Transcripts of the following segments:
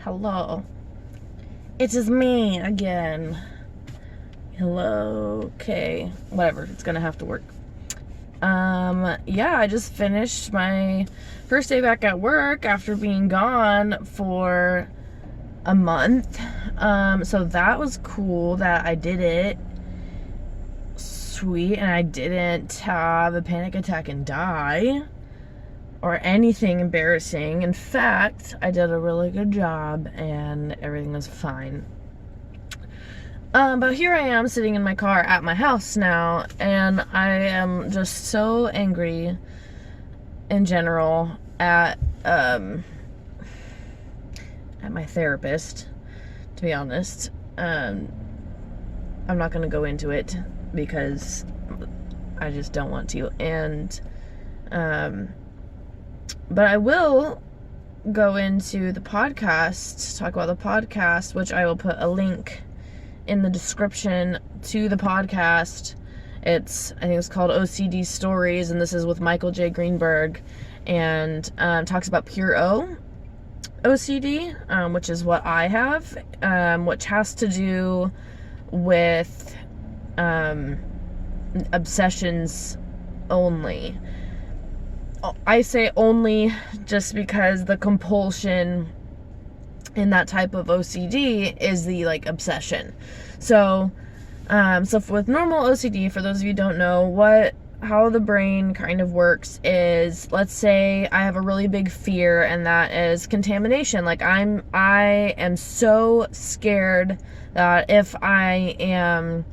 Hello. It is me again. Hello. Okay. Whatever. It's gonna have to work. Yeah, I just finished my first day back at work after being gone for a month. So that was cool that I did it. Sweet. And I didn't have a panic attack and die or anything embarrassing. In fact, I did a really good job and everything was fine. But here I am sitting in my car at my house now, and I am just so angry in general at my therapist, to be honest. I'm not gonna go into it because I just don't want to, and but I will go into the podcast, talk about the podcast, which I will put a link in the description to the podcast. I think it's called OCD Stories, and this is with Michael J. Greenberg, and talks about pure OCD, which is what I have, which has to do with obsessions only. I say only just because the compulsion in that type of OCD is the obsession. So with normal OCD, for those of you who don't know how the brain kind of works is, let's say I have a really big fear, and that is contamination. I am so scared that if I am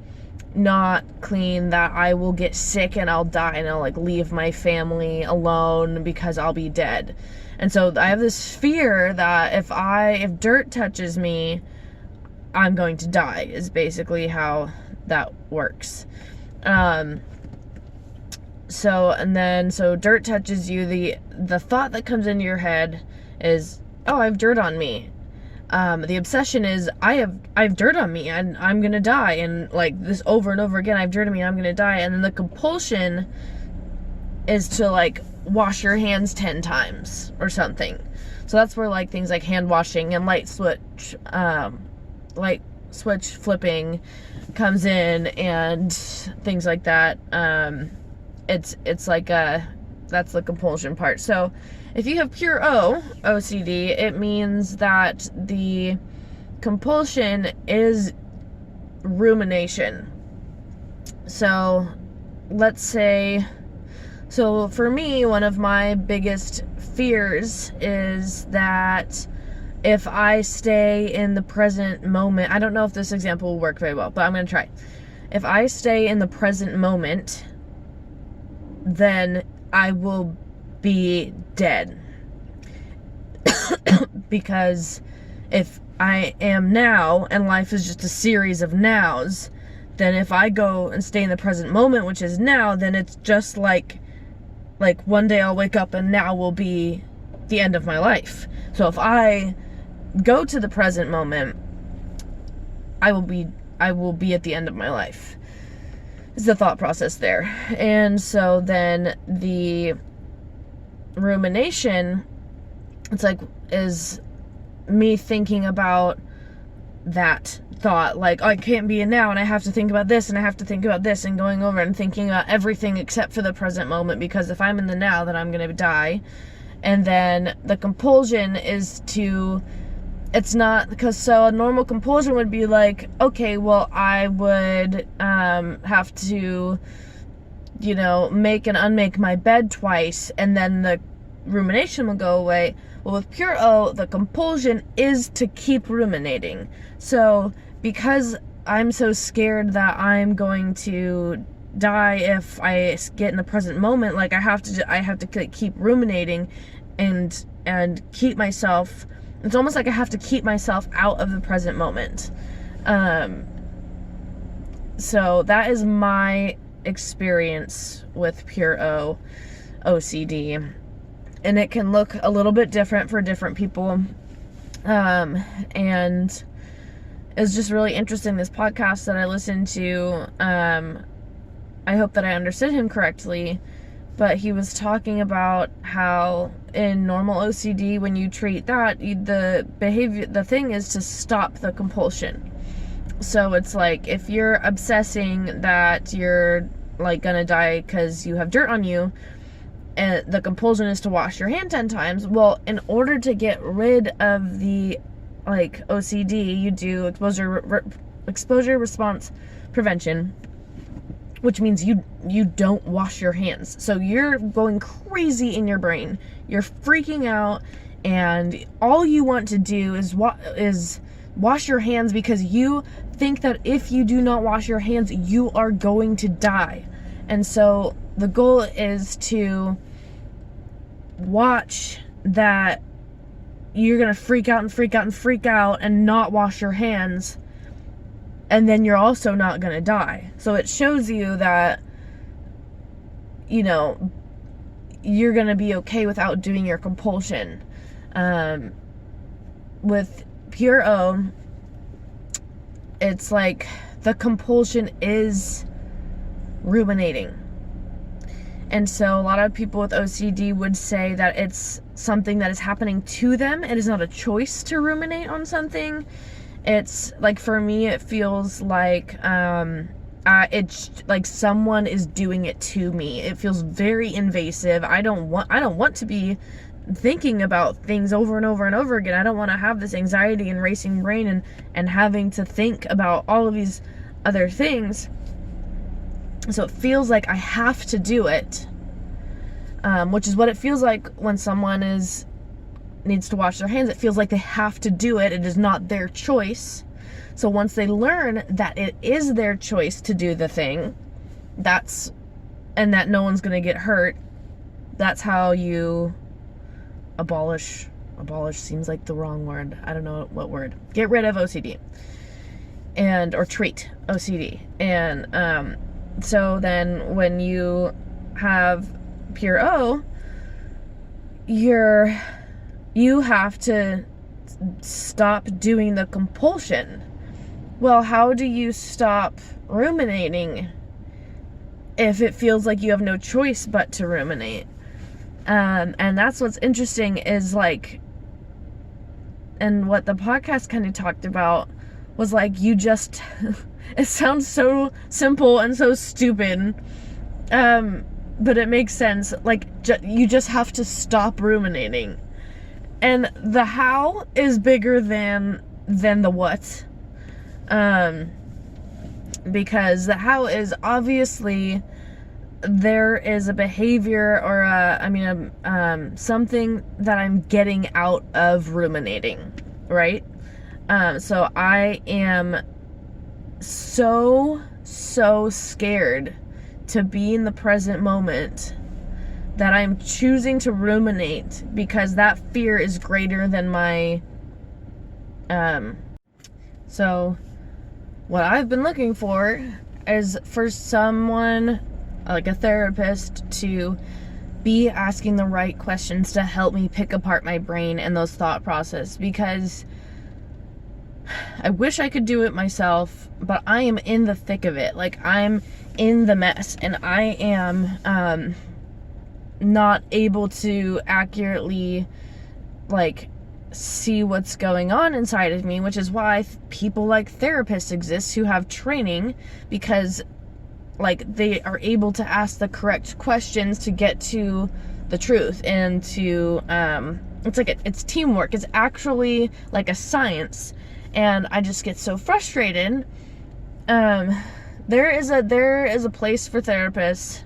not clean, that I will get sick and I'll die, and I'll leave my family alone because I'll be dead. And so I have this fear that if dirt touches me, I'm going to die, is basically how that works. So dirt touches you, the thought that comes into your head is, oh, I have dirt on me. The obsession is, I have dirt on me and I'm gonna die, and this over and over again, I have dirt on me and I'm gonna die. And then the compulsion is to wash your hands 10 times or something. So that's where things like hand washing and light switch flipping comes in, and things like that. It's that's the compulsion part. So if you have pure OCD, it means that the compulsion is rumination. So let's say, so for me, one of my biggest fears is that if I stay in the present moment, I don't know if this example will work very well, but I'm going to try. If I stay in the present moment, then I will be dead. Because if I am now, and life is just a series of nows, then if I go and stay in the present moment, which is now, then it's just like one day I'll wake up and now will be the end of my life. So if I go to the present moment, I will be at the end of my life. Is the thought process there. And so then the rumination, is me thinking about that thought, I can't be in now, and I have to think about this, and I have to think about this, and going over and thinking about everything except for the present moment, because if I'm in the now, then I'm gonna die. And then the compulsion is it's not, because so a normal compulsion would be okay, well, I would have to, make and unmake my bed twice, and then the rumination will go away. Well, with pure O, the compulsion is to keep ruminating. So because I'm so scared that I'm going to die if I get in the present moment, I have to keep ruminating and keep myself. It's almost like I have to keep myself out of the present moment. So that is my experience with pure OCD. And it can look a little bit different for different people. And it's just really interesting, this podcast that I listened to. I hope that I understood him correctly, but he was talking about how in normal OCD, when you treat that, the thing is to stop the compulsion. So it's like, if you're obsessing that you're like gonna die because you have dirt on you, and the compulsion is to wash your hand 10 times, well, in order to get rid of the like OCD, you do exposure response prevention, which means you don't wash your hands. So you're going crazy in your brain, you're freaking out, and all you want to do is wash your hands, because you think that if you do not wash your hands, you are going to die. And so the goal is to watch that you're gonna freak out and freak out and freak out and not wash your hands, and then you're also not gonna die. So it shows you that, you know, you're gonna be okay without doing your compulsion. With Pure O, it's like the compulsion is ruminating. And so a lot of people with OCD would say that it's something that is happening to them. It is not a choice to ruminate on something. It's like, for me, it feels like it's like someone is doing it to me. It feels very invasive. I don't want to be thinking about things over and over and over again. I don't want to have this anxiety and racing brain and having to think about all of these other things. So it feels like I have to do it, which is what it feels like when someone needs to wash their hands. It feels like they have to do it. It is not their choice. So once they learn that it is their choice to do the thing, and that no one's going to get hurt, that's how you abolish seems like the wrong word. I don't know what word. Get rid of OCD or treat OCD. And so then when you have Pure O, you have to stop doing the compulsion. Well, how do you stop ruminating if it feels like you have no choice but to ruminate? And that's what's interesting, is like, and what the podcast kind of talked about was like, you just it sounds so simple and so stupid, but it makes sense. Like, you just have to stop ruminating, and the how is bigger than the what, because the how is obviously there is a behavior or something that I'm getting out of ruminating, right? So I am so scared to be in the present moment that I'm choosing to ruminate, because that fear is greater than my so what I've been looking for is for someone like a therapist to be asking the right questions to help me pick apart my brain and those thought process, because I wish I could do it myself, but I am in the thick of it. Like, I'm in the mess, and I am not able to accurately like see what's going on inside of me, which is why people like therapists exist who have training, because like they are able to ask the correct questions to get to the truth, and to it's teamwork. It's actually like a science, and I just get so frustrated. There is a place for therapists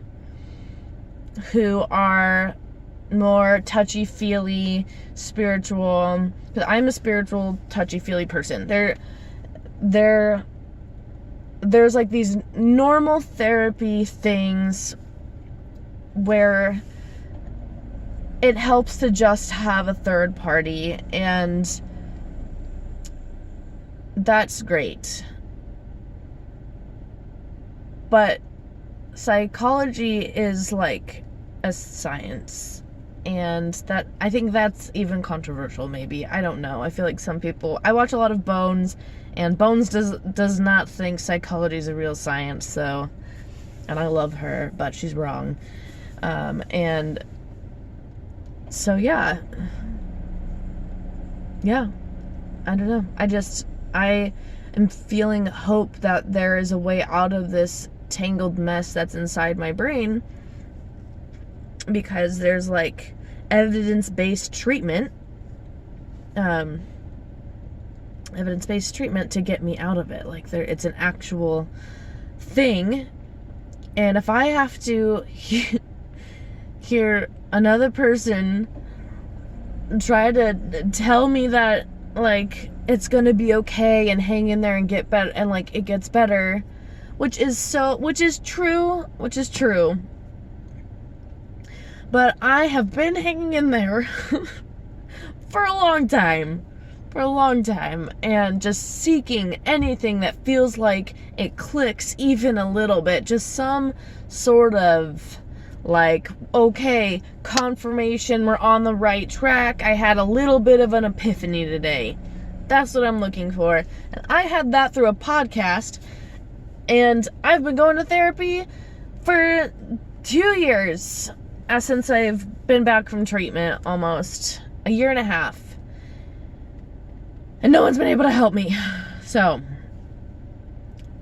who are more touchy-feely, spiritual, because I'm a spiritual, touchy-feely person. There's like these normal therapy things where it helps to just have a third party, and that's great. But psychology is like a science, and that, I think that's even controversial, maybe. I don't know. I feel like some people, I watch a lot of Bones, and Bones does not think psychology is a real science, so, and I love her, but she's wrong. And So yeah, I don't know. I am feeling hope that there is a way out of this tangled mess that's inside my brain, because there's like evidence-based treatment to get me out of it. Like, it's an actual thing. And if I have to hear another person try to tell me that, like, it's gonna be okay and hang in there and get better, and like it gets better, which is true, but I have been hanging in there for a long time, and just seeking anything that feels like it clicks even a little bit, just some sort of like, okay, confirmation we're on the right track. I had a little bit of an epiphany today. That's what I'm looking for. And I had that through a podcast, and I've been going to therapy for 2 years, since I've been back from treatment, almost a year and a half. And no one's been able to help me. So,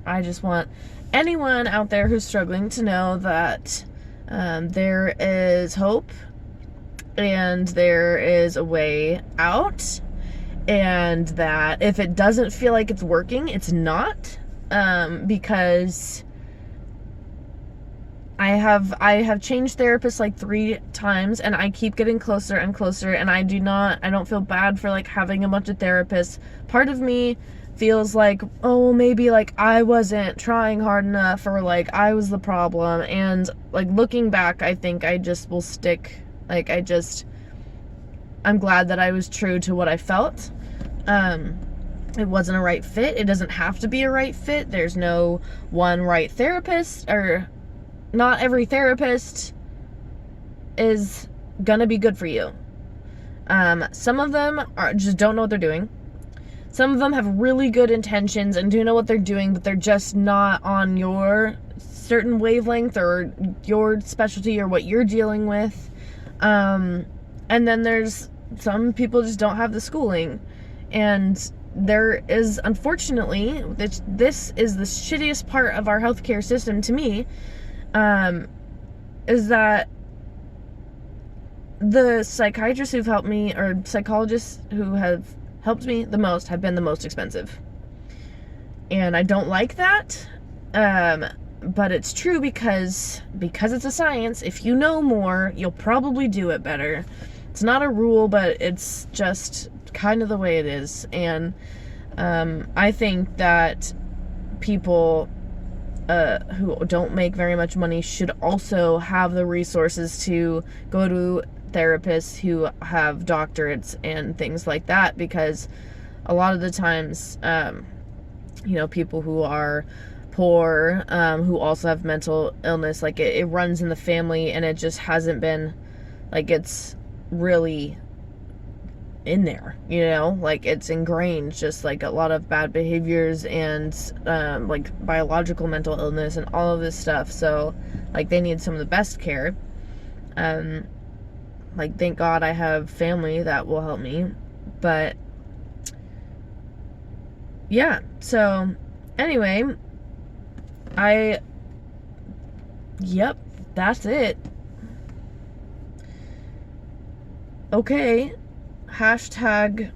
I just want anyone out there who's struggling to know that there is hope, and there is a way out, and that if it doesn't feel like it's working, it's not, because I have changed therapists like 3 times, and I keep getting closer and closer, and I don't feel bad for like having a bunch of therapists. Part of me feels like, oh, maybe like I wasn't trying hard enough, or like I was the problem, and like looking back, I think I just will stick, like I'm glad that I was true to what I felt. It wasn't a right fit. It doesn't have to be a right fit. There's no one right therapist, or not every therapist is gonna be good for you. Some of them just don't know what they're doing. Some of them have really good intentions and do know what they're doing, but they're just not on your certain wavelength or your specialty or what you're dealing with. And then there's some people just don't have the schooling. And there is, unfortunately, this is the shittiest part of our healthcare system to me, is that the psychiatrists who've helped me, or psychologists who have helped me the most, have been the most expensive. And I don't like that, but it's true, because it's a science. If you know more, you'll probably do it better. It's not a rule, but it's just kind of the way it is. And I think that people who don't make very much money should also have the resources to go to therapists who have doctorates and things like that, because a lot of the times, people who are poor, who also have mental illness, like it runs in the family, and it just hasn't been, like, it's really in there, like it's ingrained, just like a lot of bad behaviors and like biological mental illness and all of this stuff. So like they need some of the best care. Like, thank God I have family that will help me. But yeah, so anyway, yep, that's it. Okay, hashtag